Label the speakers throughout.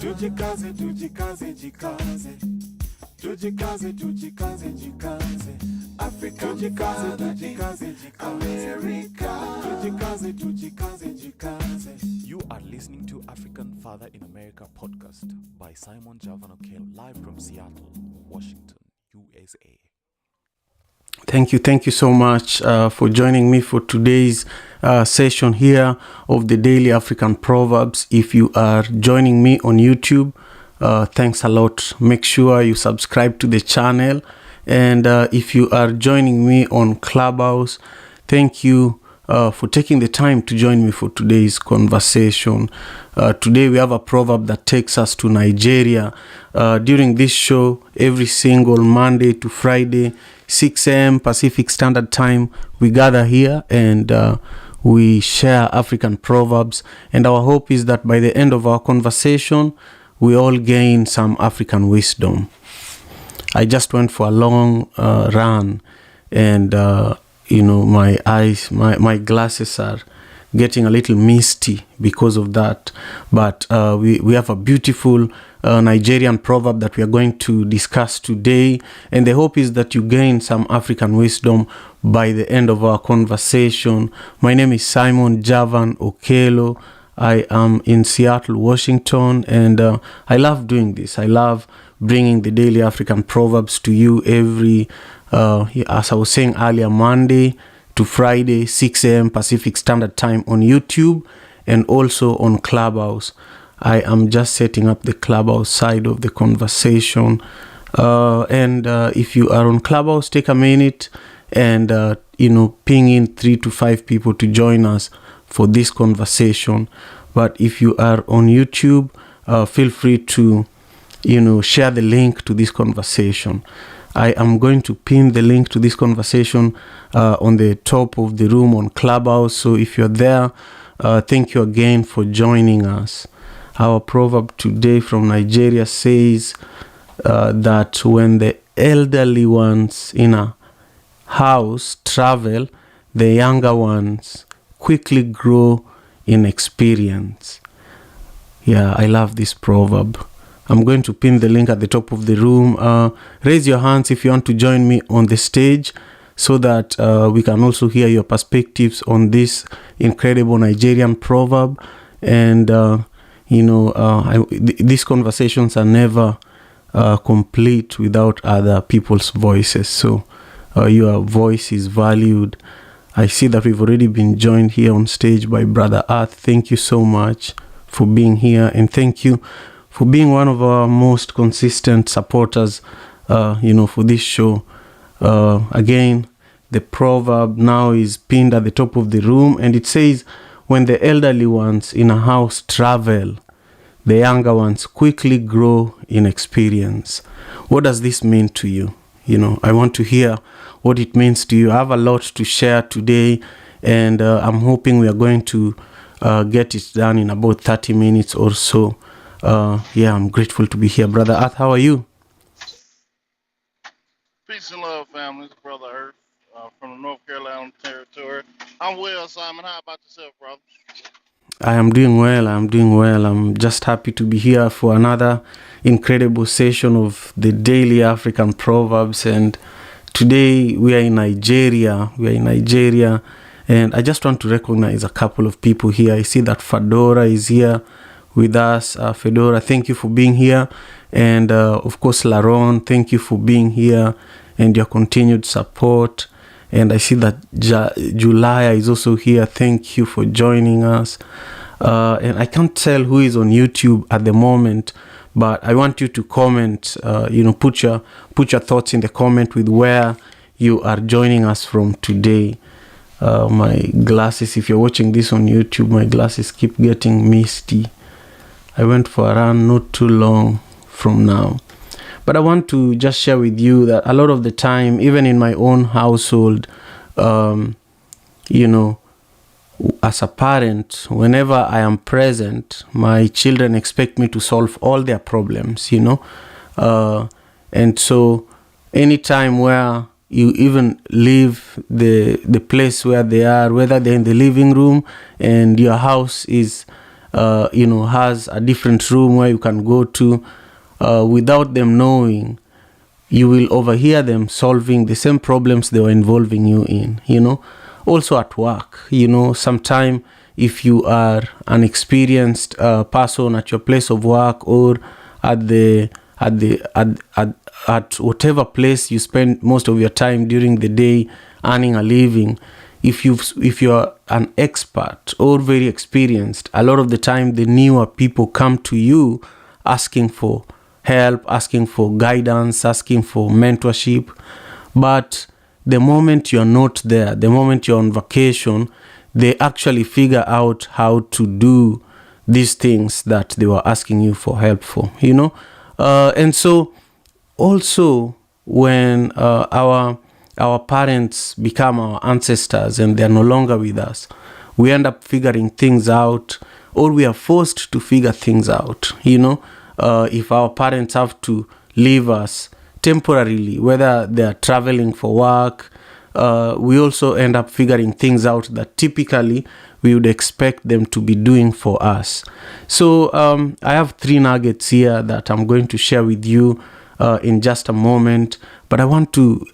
Speaker 1: Tujikaze, tujikaze, jikaze. Tujikaze, tujikaze, jikaze. Africa, tujikaze, tujikaze, jikaze. America, tujikaze, tujikaze, jikaze.
Speaker 2: You are listening to African Father in America podcast by Simon Javan Okelo, live from Seattle, Washington, USA.
Speaker 3: Thank you so much for joining me for today's session here of the Daily African Proverbs. If you are joining me on YouTube, thanks a lot. Make sure you subscribe to the channel. And if you are joining me on Clubhouse, thank you for taking the time to join me for today's conversation. Today we have a proverb that takes us to Nigeria. During this show, every single Monday to Friday, 6 a.m. Pacific Standard Time, we gather here and we share African proverbs. And our hope is that by the end of our conversation, we all gain some African wisdom. I just went for a long run and, my eyes, my glasses are getting a little misty because of that. But we have a beautiful Nigerian proverb that we are going to discuss today. And the hope is that you gain some African wisdom by the end of our conversation. My name is Simon Javan Okelo. I am in Seattle, Washington, and I love doing this. I love bringing the Daily African Proverbs to you every, as I was saying earlier, Monday to Friday, 6 a.m. Pacific Standard Time on YouTube and also on Clubhouse. I am just setting up the Clubhouse side of the conversation. And if you are on Clubhouse, take a minute and, ping in 3 to 5 people to join us for this conversation. But if you are on YouTube, feel free to, share the link to this conversation. I am going to pin the link to this conversation on the top of the room on Clubhouse. So if you're there, thank you again for joining us. Our proverb today from Nigeria says that when the elderly ones in a house travel, the younger ones quickly grow in experience. Yeah, I love this proverb. I'm going to pin the link at the top of the room. Raise your hands if you want to join me on the stage so that we can also hear your perspectives on this incredible Nigerian proverb. And, these conversations are never complete without other people's voices. So your voice is valued. I see that we've already been joined here on stage by Brother Earth. Thank you so much for being here. And thank you for being one of our most consistent supporters, for this show. Again, the proverb now is pinned at the top of the room, and it says, when the elderly ones in a house travel, the younger ones quickly grow in experience. What does this mean to you? I want to hear what it means to you. I have a lot to share today, and I'm hoping we are going to get it done in about 30 minutes or so. I'm grateful to be here. Brother Earth, how are you?
Speaker 4: Peace and love, family. It's Brother Earth from the North Carolina territory. I'm well, Simon. How about yourself, brother?
Speaker 3: I am doing well. I'm just happy to be here for another incredible session of the Daily African Proverbs. And today we are in Nigeria. And I just want to recognize a couple of people here. I see that Fedora is here with us. Fedora, thank you for being here. And of course, Laron, thank you for being here and your continued support. And I see that Julia is also here. Thank you for joining us. And I can't tell who is on YouTube at the moment, but I want you to comment, put your thoughts in the comment with where you are joining us from today. My glasses, if you're watching this on YouTube, my glasses keep getting misty. I went for a run not too long from now. But I want to just share with you that a lot of the time, even in my own household, as a parent, whenever I am present, my children expect me to solve all their problems, and so anytime where you even leave the place where they are, whether they're in the living room and your house is has a different room where you can go to, without them knowing, you will overhear them solving the same problems they were involving you in, Also at work, sometime if you are an experienced person at your place of work, or at whatever place you spend most of your time during the day earning a living, if you're an expert or very experienced, a lot of the time the newer people come to you asking for help, asking for guidance, asking for mentorship. But the moment you're not there, the moment you're on vacation, they actually figure out how to do these things that they were asking you for help for, and so also when our parents become our ancestors and they're no longer with us, we end up figuring things out, or we are forced to figure things out. If our parents have to leave us temporarily, whether they are traveling for work, we also end up figuring things out that typically we would expect them to be doing for us. So I have 3 nuggets here that I'm going to share with you in just a moment. But I want to,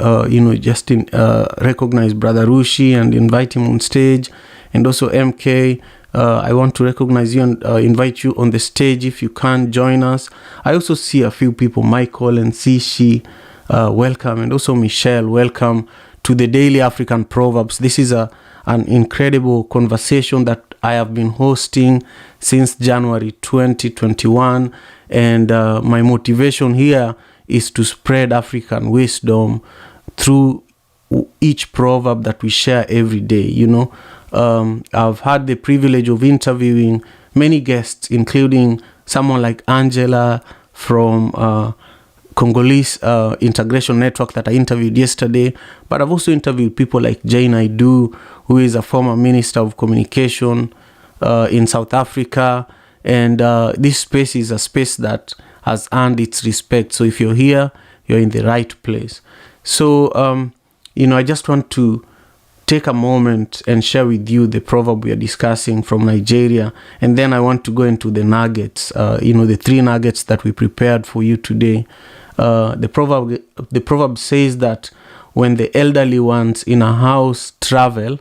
Speaker 3: recognize Brother Rushi and invite him on stage, and also MK. I want to recognize you and invite you on the stage if you can join us. I also see a few people, Michael and Sishi, welcome, and also Michelle, welcome to the Daily African Proverbs. This is an incredible conversation that I have been hosting since January 2021, and my motivation here is to spread African wisdom through each proverb that we share every day. I've had the privilege of interviewing many guests, including someone like Angela from Congolese Integration Network that I interviewed yesterday. But I've also interviewed people like Jane Aidu, who is a former Minister of Communication in South Africa. And this space is a space that has earned its respect. So if you're here, you're in the right place. So, I just want to take a moment and share with you the proverb we are discussing from Nigeria. And then I want to go into the nuggets, the 3 nuggets that we prepared for you today. The proverb says that when the elderly ones in a house travel,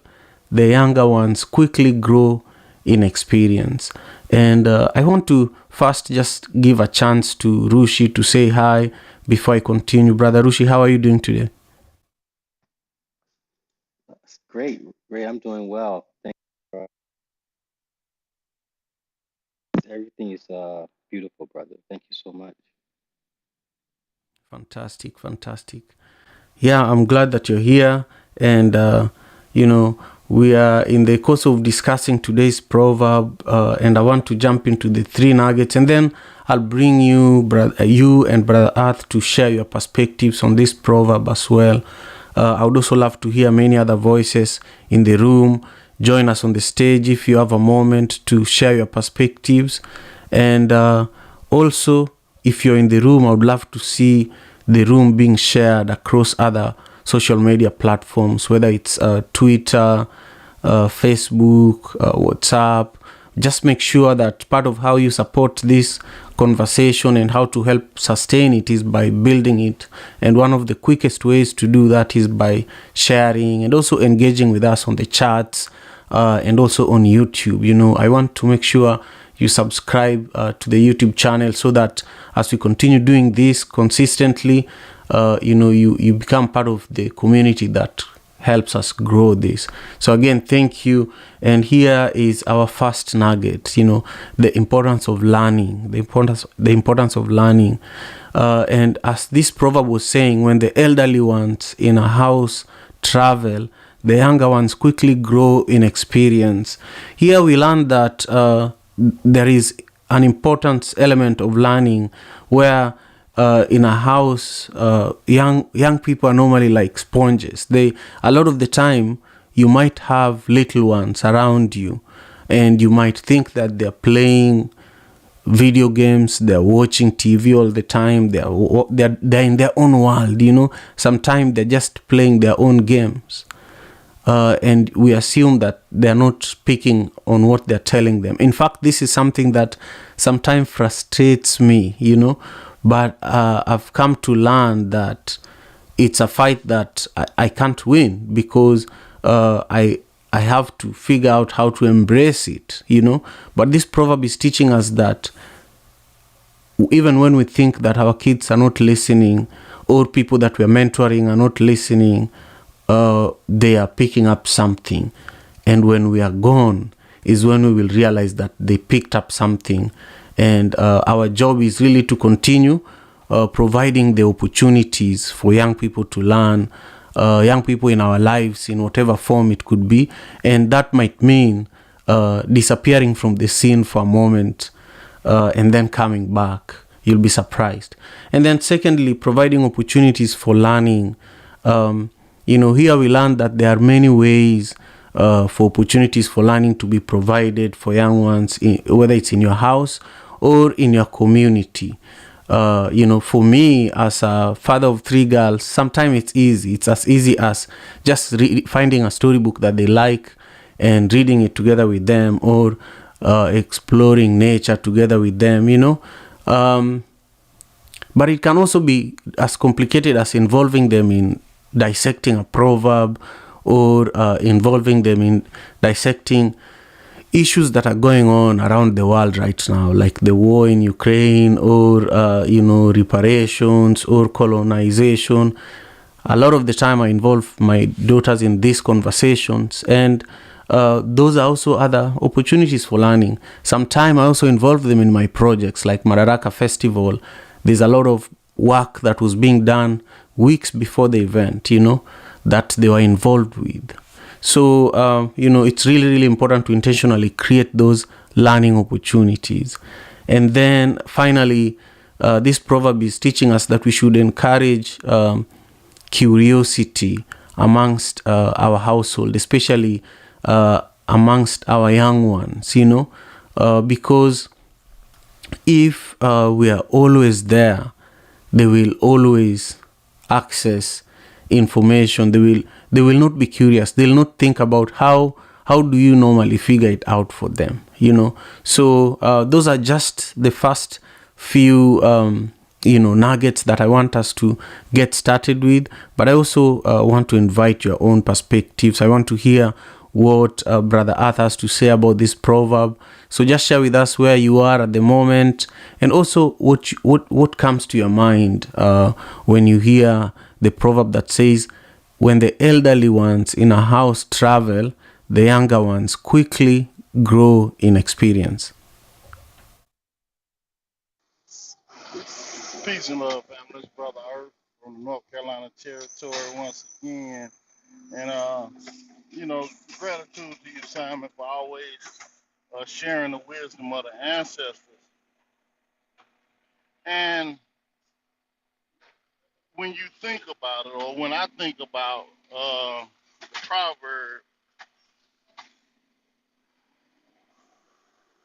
Speaker 3: the younger ones quickly grow in experience. And I want to first just give a chance to Rushi to say hi before I continue. Brother Rushi, how are you doing today?
Speaker 5: That's great. Ray, I'm doing well. Thank you. Everything is beautiful, brother. Thank you so much.
Speaker 3: Fantastic. Yeah, I'm glad that you're here. And, we are in the course of discussing today's proverb, and I want to jump into the 3 nuggets, and then I'll bring you and Brother Earth to share your perspectives on this proverb as well. I would also love to hear many other voices in the room. Join us on the stage if you have a moment to share your perspectives. And also, if you're in the room, I would love to see the room being shared across other social media platforms, whether it's Twitter, Facebook, WhatsApp. Just make sure that part of how you support this conversation and how to help sustain it is by building it. And one of the quickest ways to do that is by sharing and also engaging with us on the chats and also on YouTube. I want to make sure you subscribe to the YouTube channel so that as we continue doing this consistently, you become part of the community that helps us grow this. So again, thank you. And here is our first nugget, the importance of learning, the importance of learning. And as this proverb was saying, when the elderly ones in a house travel, the younger ones quickly grow in experience. Here we learn that there is an important element of learning where in a house, young people are normally like sponges. A lot of the time, you might have little ones around you, and you might think that they're playing video games, they're watching TV all the time, they're in their own world. Sometimes they're just playing their own games. and we assume that they're not speaking on what they're telling them. In fact, this is something that sometimes frustrates me, but I've come to learn that it's a fight that I can't win, because I have to figure out how to embrace it, But this proverb is teaching us that even when we think that our kids are not listening, or people that we're mentoring are not listening, they are picking up something. And when we are gone is when we will realize that they picked up something. And our job is really to continue providing the opportunities for young people to learn, young people in our lives in whatever form it could be. And that might mean disappearing from the scene for a moment, and then coming back. You'll be surprised. And then secondly, providing opportunities for learning. Here we learn that there are many ways for opportunities for learning to be provided for young ones, whether it's in your house or in your community. For me, as a father of 3 girls, sometimes it's easy. It's as easy as just finding a storybook that they like and reading it together with them, or exploring nature together with them, But it can also be as complicated as involving them in dissecting a proverb, or involving them in dissecting issues that are going on around the world right now, like the war in Ukraine, or reparations, or colonization. A lot of the time I involve my daughters in these conversations, and those are also other opportunities for learning. Sometimes I also involve them in my projects, like Madaraka Festival. There's a lot of work that was being done weeks before the event, that they were involved with. So, it's really, really important to intentionally create those learning opportunities. And then finally, this proverb is teaching us that we should encourage curiosity amongst our household, especially amongst our young ones, because if we are always there, they will always access information. They will not be curious. They'll not think about how do you normally figure it out for them, So those are just the first few nuggets that I want us to get started with. But I also want to invite your own perspectives. I want to hear what Brother Arthur has to say about this proverb. So just share with us where you are at the moment, and also what comes to your mind when you hear the proverb that says, when the elderly ones in a house travel, the younger ones quickly grow in experience.
Speaker 4: Peace and love, family. It's Brother Earth from the North Carolina territory once again. And, gratitude to you, Simon, for always sharing the wisdom of the ancestors. And when you think about it, or when I think about the proverb,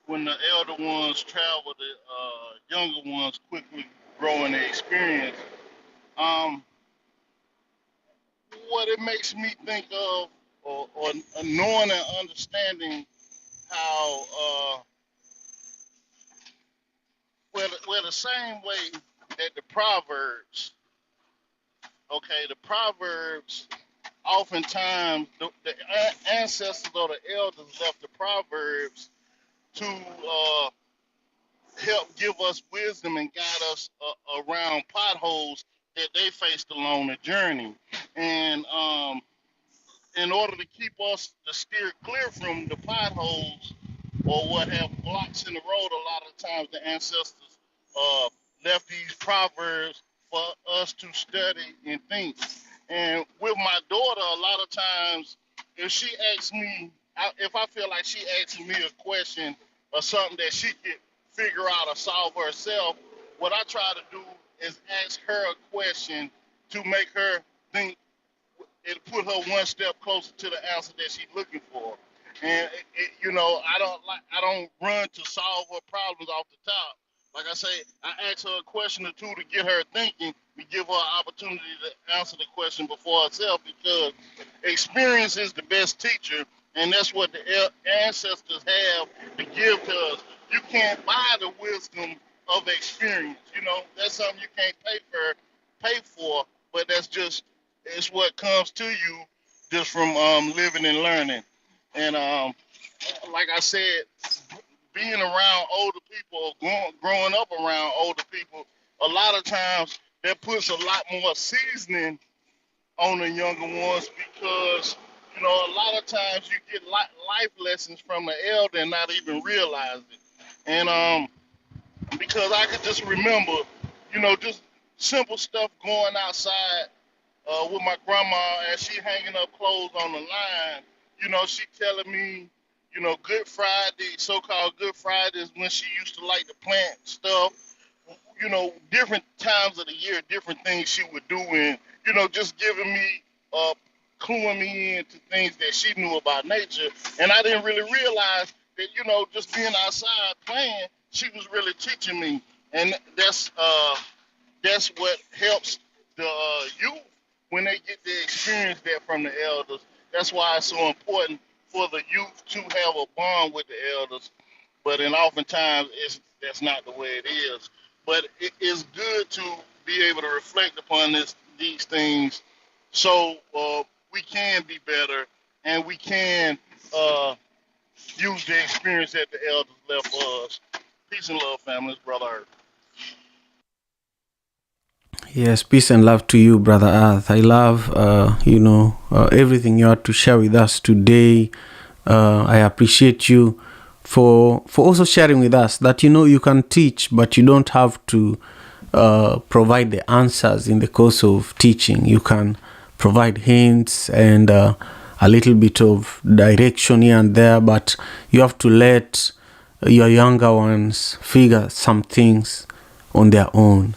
Speaker 4: when the elder ones travel, the younger ones quickly grow in their experience. Um, what it makes me think of, or knowing and understanding how, well, the same way that the Proverbs, okay, the Proverbs, oftentimes the ancestors or the elders left the Proverbs to help give us wisdom and guide us around potholes that they faced along the journey. And in order to keep us to steer clear from the potholes or what have blocks in the road, a lot of times the ancestors uh, left these proverbs for us to study and think. And with my daughter, a lot of times, if she asks me, if I feel like she asks me a question or something that she could figure out or solve herself, what I try to do is ask her a question to make her think, it put her one step closer to the answer that she's looking for. And I don't run to solve her problems off the top, Like I say, I ask her a question or two to get her thinking. We give her an opportunity to answer the question before herself because experience is the best teacher, and that's what the ancestors have to give to us. You can't buy the wisdom of experience. That's something you can't pay for, but that's just it's what comes to you just from living and learning. And like I said, being around older people or growing up around older people, a lot of times that puts a lot more seasoning on the younger ones because a lot of times you get life lessons from the elder and not even realize it. And because I could just remember, just simple stuff going outside with my grandma and she hanging up clothes on the line. She telling me, Good Friday, so-called Good Friday is when she used to like to plant stuff. Different times of the year, different things she would do, and just giving me, cluing me into things that she knew about nature, and I didn't really realize that just being outside playing, she was really teaching me, and that's what helps the youth when they get to experience that from the elders. That's why it's so important for the youth to have a bond with the elders. But and oftentimes that's not the way it is. But it is good to be able to reflect upon these things, so we can be better and we can use the experience that the elders left for us. Peace and love, families, brother Earth.
Speaker 3: Yes, peace and love to you, Brother Earth. I love, everything you had to share with us today. I appreciate you for also sharing with us that, you can teach, but you don't have to provide the answers in the course of teaching. You can provide hints and a little bit of direction here and there, but you have to let your younger ones figure some things on their own.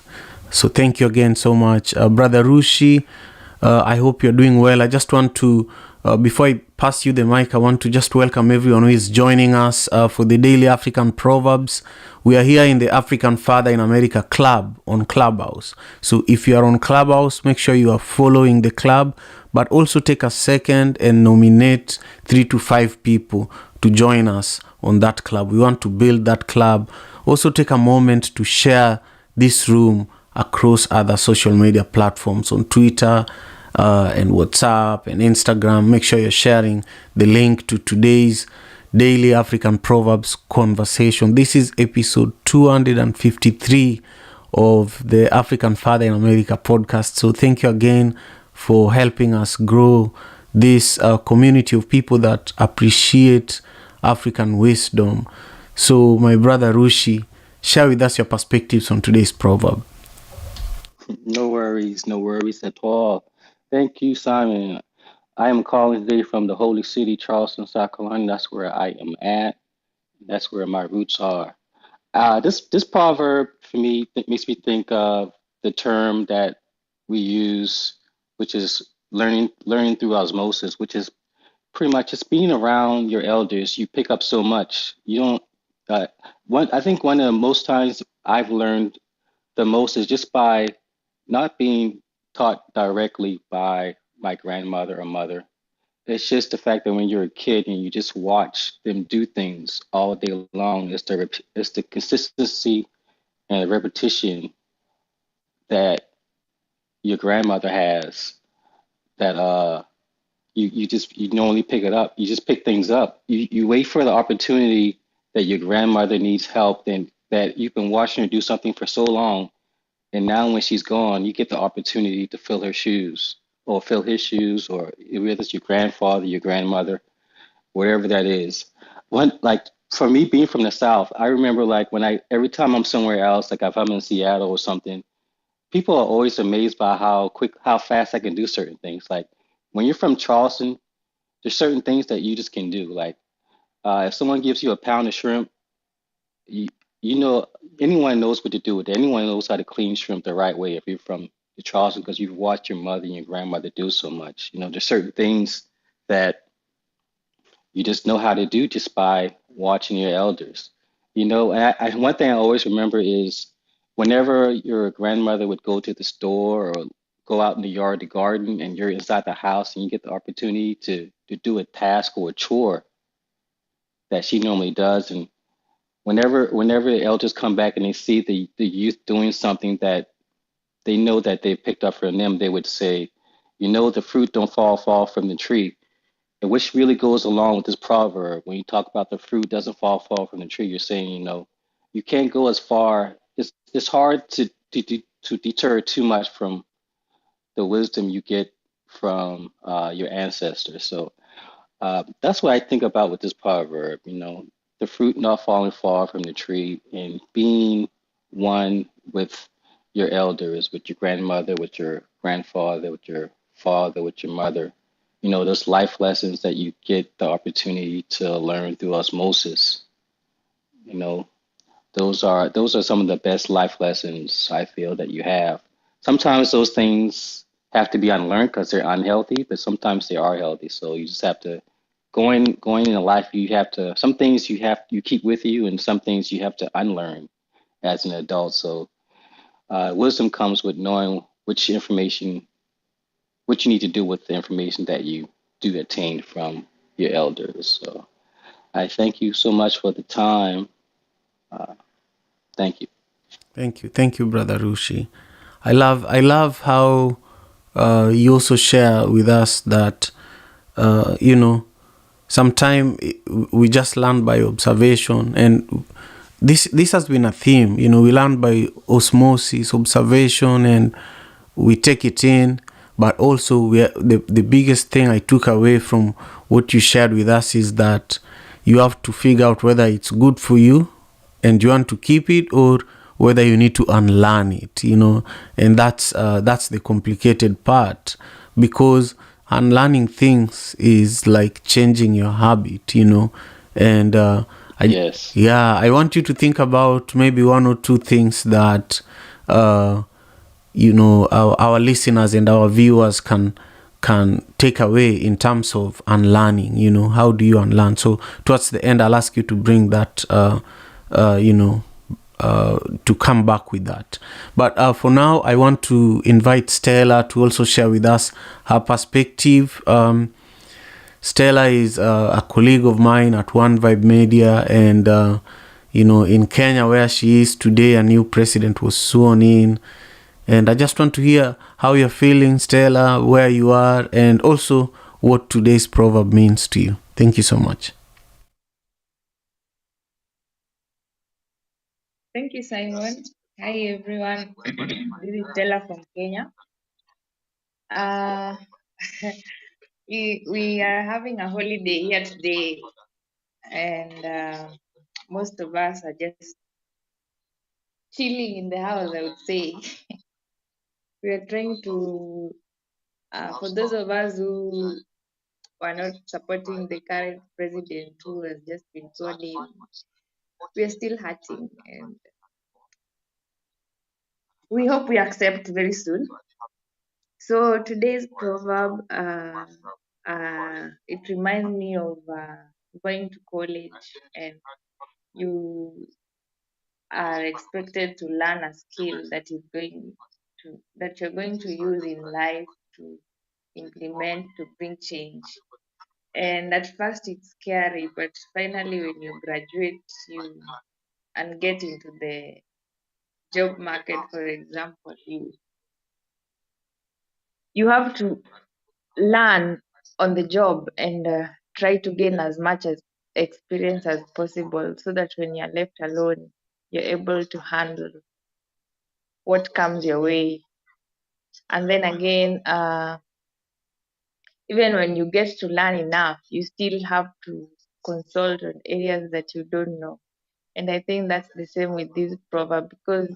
Speaker 3: So thank you again so much. Brother Rushi, I hope you're doing well. I just want to, before I pass you the mic, I want to just welcome everyone who is joining us for the Daily African Proverbs. We are here in the African Father in America Club on Clubhouse. So if you are on Clubhouse, make sure you are following the club, but also take a second and nominate 3 to 5 people to join us on that club. We want to build that club. Also take a moment to share this room across other social media platforms on Twitter and WhatsApp and Instagram. Make sure you're sharing the link to today's Daily African Proverbs conversation. This is episode 253 of the African Father in America podcast. So thank you again for helping us grow this community of people that appreciate African wisdom. So my brother Rushi, share with us your perspectives on today's proverb.
Speaker 5: No worries at all. Thank you, Simon. I am calling today from the holy city, Charleston, South Carolina. That's where I am at. That's where my roots are. This proverb for me makes me think of the term that we use, which is learning through osmosis, which is pretty much just being around your elders. You pick up so much. You don't. I think one of the most times I've learned the most is just by not being taught directly by my grandmother or mother. It's just the fact that when you're a kid and you just watch them do things all day long, it's the consistency and the repetition that your grandmother has that you normally pick it up. You just pick things up. You wait for the opportunity that your grandmother needs help and that you've been watching her do something for so long. And now when she's gone, you get the opportunity to fill her shoes or fill his shoes, or whether it's your grandfather, your grandmother, whatever that is. Like for me being from the South, I remember like every time I'm somewhere else, like if I'm in Seattle or something, people are always amazed by how fast I can do certain things. Like when you're from Charleston, there's certain things that you just can do. Like if someone gives you a pound of shrimp, you, you know, anyone knows what to do with it. Anyone knows how to clean shrimp the right way if you're from the Charleston because you've watched your mother and your grandmother do so much. There's certain things that you just know how to do just by watching your elders. One thing I always remember is whenever your grandmother would go to the store or go out in the yard to garden and you're inside the house and you get the opportunity to do a task or a chore that she normally does. And whenever the elders come back and they see the youth doing something that they know that they picked up from them, they would say, the fruit don't fall from the tree. And which really goes along with this proverb. When you talk about the fruit doesn't fall from the tree, you're saying, you can't go as far. It's hard to deter too much from the wisdom you get from your ancestors. So that's what I think about with this proverb. The fruit not falling far from the tree and being one with your elders, with your grandmother, with your grandfather, with your father, with your mother. Those life lessons that you get the opportunity to learn through osmosis. You know, those are some of the best life lessons I feel that you have. Sometimes those things have to be unlearned because they're unhealthy, but sometimes they are healthy. So you just have to going in life. You have to some things you keep with you, and some things you have to unlearn as an adult. So wisdom comes with knowing what you need to do with the information that you do attain from your elders. So I thank you so much for the time. Thank you.
Speaker 3: Thank you, Brother Rushi. I love how you also share with us that sometimes we just learn by observation, and this has been a theme. We learn by osmosis, observation, and we take it in. But also, the biggest thing I took away from what you shared with us is that you have to figure out whether it's good for you and you want to keep it, or whether you need to unlearn it. And that's the complicated part, because unlearning things is like changing your habit. And
Speaker 5: Yes.
Speaker 3: I want you to think about maybe one or two things that our listeners and our viewers can take away in terms of unlearning. How do you unlearn? So towards the end, I'll ask you to bring that to come back with that. But for now, I want to invite Stella to also share with us her perspective. Stella is a colleague of mine at One Vibe Media, and in Kenya, where she is today, a new president was sworn in. And I just want to hear how you're feeling, Stella, where you are, and also what today's proverb means to you. Thank you so much.
Speaker 6: Thank you, Simon. Hi, everyone. This is Stella from Kenya. Uh, we are having a holiday here today, and most of us are just chilling in the house, I would say. We are trying to, for those of us who are not supporting the current president who has just been sworn in, we are still hurting, and we hope we accept very soon. So today's proverb, it reminds me of going to college, and you are expected to learn a skill that you're going to use in life to implement to bring change. And at first it's scary, but finally when you graduate you and get into the job market, for example, you have to learn on the job and try to gain as much as experience as possible, so that when you're left alone you're able to handle what comes your way. And then again, even when you get to learn enough, you still have to consult on areas that you don't know. And I think that's the same with this proverb, because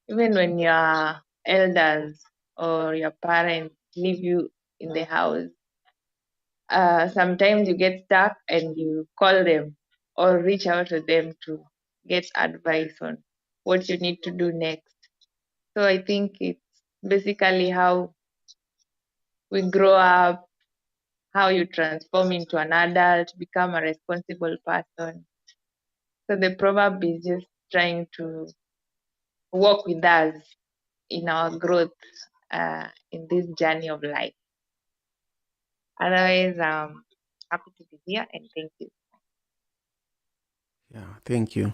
Speaker 6: even when your elders or your parents leave you in the house, sometimes you get stuck and you call them or reach out to them to get advice on what you need to do next. So I think it's basically how we grow up, how you transform into an adult, become a responsible person. So the proverb is just trying to walk with us in our growth in this journey of life. Otherwise, happy to be here and thank you.
Speaker 3: Yeah, thank you.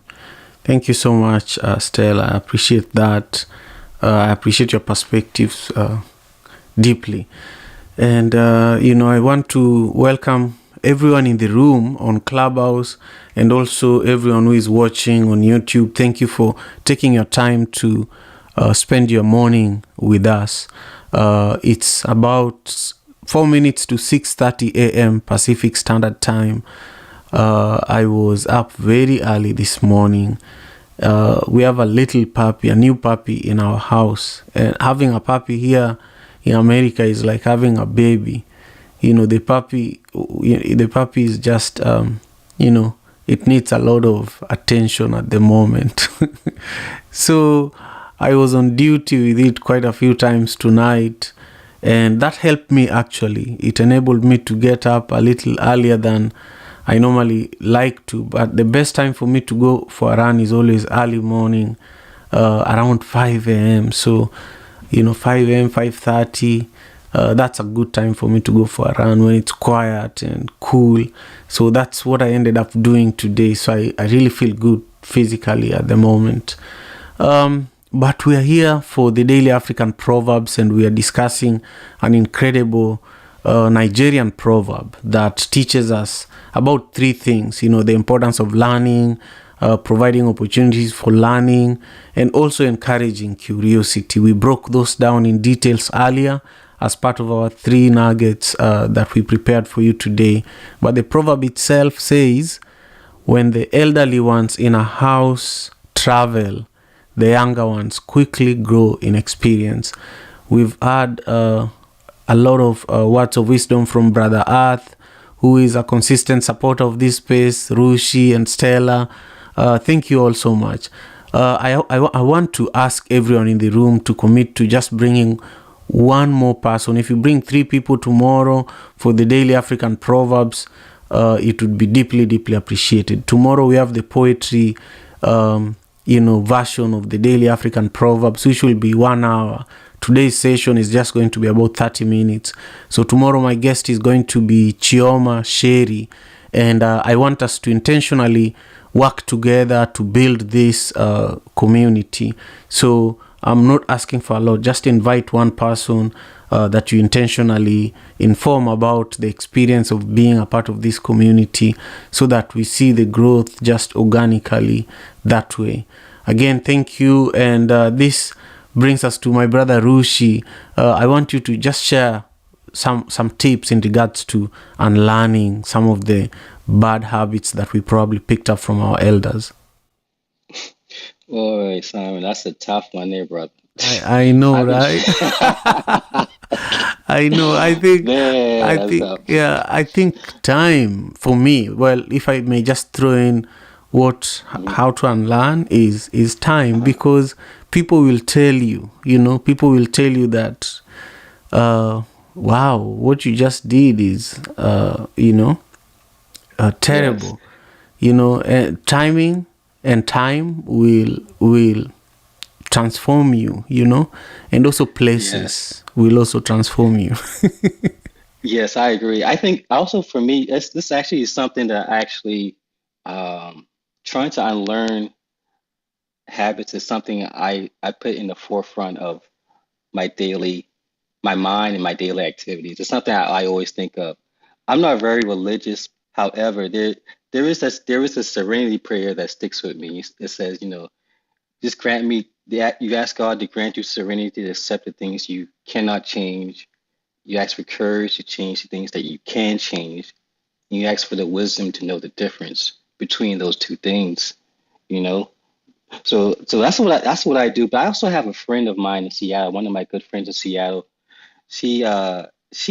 Speaker 3: Thank you so much, Stella. I appreciate that. I appreciate your perspectives deeply. And, I want to welcome everyone in the room on Clubhouse and also everyone who is watching on YouTube. Thank you for taking your time to spend your morning with us. It's about 4 minutes to 6:30 a.m. Pacific Standard Time. I was up very early this morning. We have a little puppy, a new puppy in our house. And having a puppy here in America is like having a baby. The puppy is just, it needs a lot of attention at the moment. So I was on duty with it quite a few times tonight. And that helped me actually. It enabled me to get up a little earlier than I normally like to. But the best time for me to go for a run is always early morning, around 5 a.m. So, 5 a.m., 5:30, that's a good time for me to go for a run when it's quiet and cool. So that's what I ended up doing today. So I really feel good physically at the moment. But we are here for the Daily African Proverbs, and we are discussing an incredible Nigerian proverb that teaches us about three things. The importance of learning, providing opportunities for learning, and also encouraging curiosity. We broke those down in details earlier as part of our 3 nuggets that we prepared for you today. But the proverb itself says, when the elderly ones in a house travel, the younger ones quickly grow in experience. We've had a lot of words of wisdom from Brother Earth, who is a consistent supporter of this space, Rushi and Stella. Thank you all so much. I want to ask everyone in the room to commit to just bringing one more person. If you bring 3 people tomorrow for the Daily African Proverbs, it would be deeply, deeply appreciated. Tomorrow we have the poetry version of the Daily African Proverbs, which will be 1 hour. Today's session is just going to be about 30 minutes. So tomorrow my guest is going to be Chioma Sherry, and I want us to intentionally work together to build this community. So I'm not asking for a lot. Just invite one person that you intentionally inform about the experience of being a part of this community, so that we see the growth just organically that way. Again, thank you. And this brings us to my brother Rushi. I want you to just share some tips in regards to unlearning some of the bad habits that we probably picked up from our elders.
Speaker 5: Boy, Simon, that's a tough one there, brother.
Speaker 3: I know,
Speaker 5: I've been
Speaker 3: right? I know. I think,
Speaker 5: man, that's tough.
Speaker 3: yeah, I think time for me, well, if I may just throw in how to unlearn is time, because people will tell you, that, wow, what you just did is, terrible.
Speaker 5: Yes.
Speaker 3: Timing and time will transform you, and also places will also transform you.
Speaker 5: Yes, I agree. I think also for me, this actually is something that trying to unlearn habits is something I put in the forefront of my daily, my mind and my daily activities. It's something I always think of. I'm not very religious. However, there is a serenity prayer that sticks with me. It says, just grant me that you ask God to grant you serenity to accept the things you cannot change. You ask for courage to change the things that you can change. And you ask for the wisdom to know the difference between those two things, you know? So that's what I do. But I also have a friend of mine in Seattle, one of my good friends in Seattle. She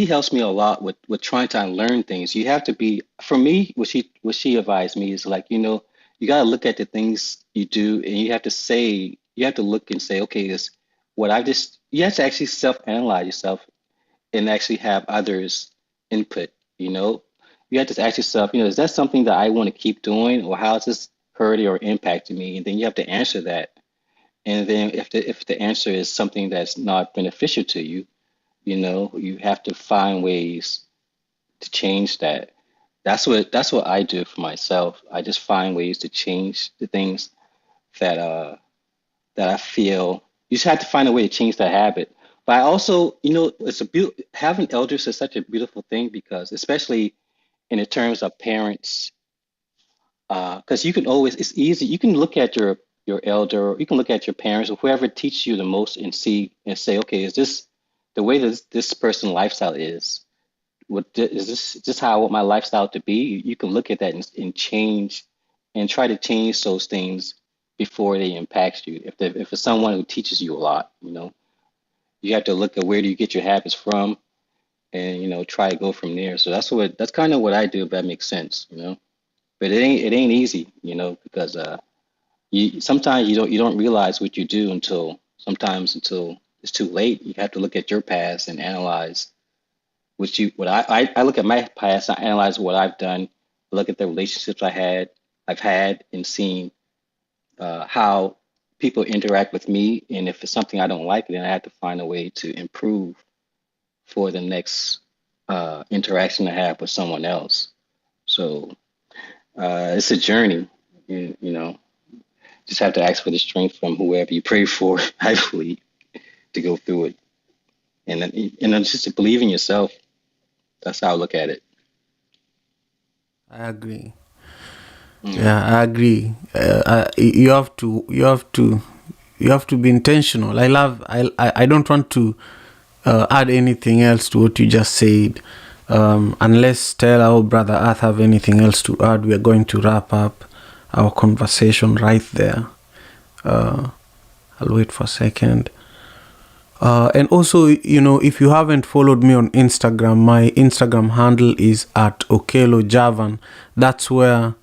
Speaker 5: helps me a lot with trying to unlearn things. You have to be, for me, what she advised me is like, you gotta look at the things you do, and you have to look and say, okay, this what I just you have to actually self-analyze yourself and actually have others input, you know. You have to ask yourself, is that something that I want to keep doing, or how is this hurt or impacted me, and then you have to answer that. And then if the answer is something that's not beneficial to you, you have to find ways to change that. That's what I do for myself. I just find ways to change the things that that I feel. You just have to find a way to change that habit. But I also, having elders is such a beautiful thing, because especially in the terms of parents, because you can always, it's easy. You can look at your elder, or you can look at your parents, or whoever teaches you the most, and see and say, okay, is this the way that this person lifestyle is? Is this how I want my lifestyle to be? You can look at that and change, and try to change those things before they impact you. If it's someone who teaches you a lot, you have to look at where do you get your habits from, and try to go from there. So that's kind of what I do, if that makes sense. But it ain't easy, because sometimes you don't realize what you do until it's too late. You have to look at your past and analyze I look at my past. I analyze what I've done, look at the relationships I've had, and seen how people interact with me. And if it's something I don't like, then I have to find a way to improve for the next interaction I have with someone else. So it's a journey. Just have to ask for the strength from whoever you pray for, I believe, to go through it, and then just to believe in yourself. That's how I look at it.
Speaker 3: I agree. Yeah, I agree. You have to be intentional. I don't want to add anything else to what you just said. Unless Stella or Brother Earth have anything else to add, we are going to wrap up our conversation right there. I'll wait for a second. And also, if you haven't followed me on Instagram, my Instagram handle is at okelojavan. That's where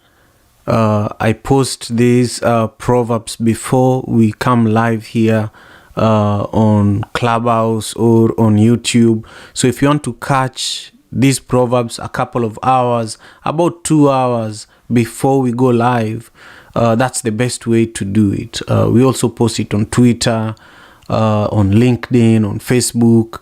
Speaker 3: I post these proverbs before we come live here on Clubhouse or on YouTube. So if you want to catch these proverbs a couple of hours, about 2 hours before we go live, that's the best way to do it. We also post it on Twitter, on LinkedIn, on Facebook,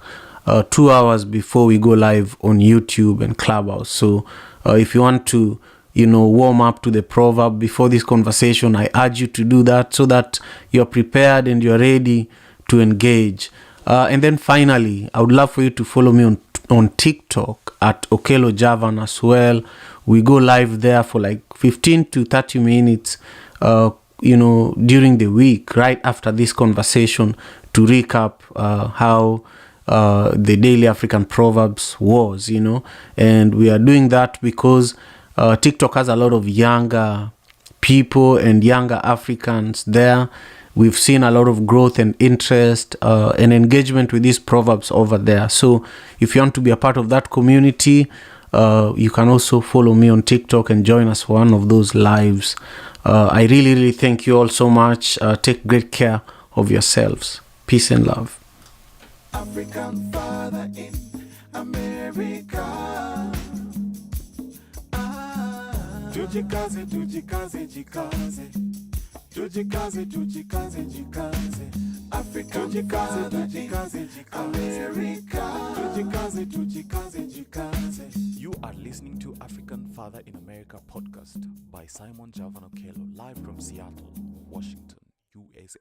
Speaker 3: 2 hours before we go live on YouTube and Clubhouse. So if you want to, warm up to the proverb before this conversation, I urge you to do that, so that you're prepared and you're ready to engage. And then finally, I would love for you to follow me on TikTok at okelojavan as well. We go live there for like 15 to 30 minutes, during the week, right after this conversation, to recap how the Daily African Proverbs was, and we are doing that because TikTok has a lot of younger people and younger Africans there. We've seen a lot of growth and interest and engagement with these proverbs over there. So if you want to be a part of that community, you can also follow me on TikTok and join us for one of those lives. I really, really thank you all so much. Take great care of yourselves. Peace and love.
Speaker 1: African father in America. Tujikaze, tujikaze, jikaze. Tujikaze, tujikaze, jikaze. Africa, tujikaze, tujikaze, jikaze. America. Tujikaze, tujikaze, jikaze.
Speaker 2: You are listening to African Father in America podcast by Simon Javan Okello, live from Seattle, Washington, USA.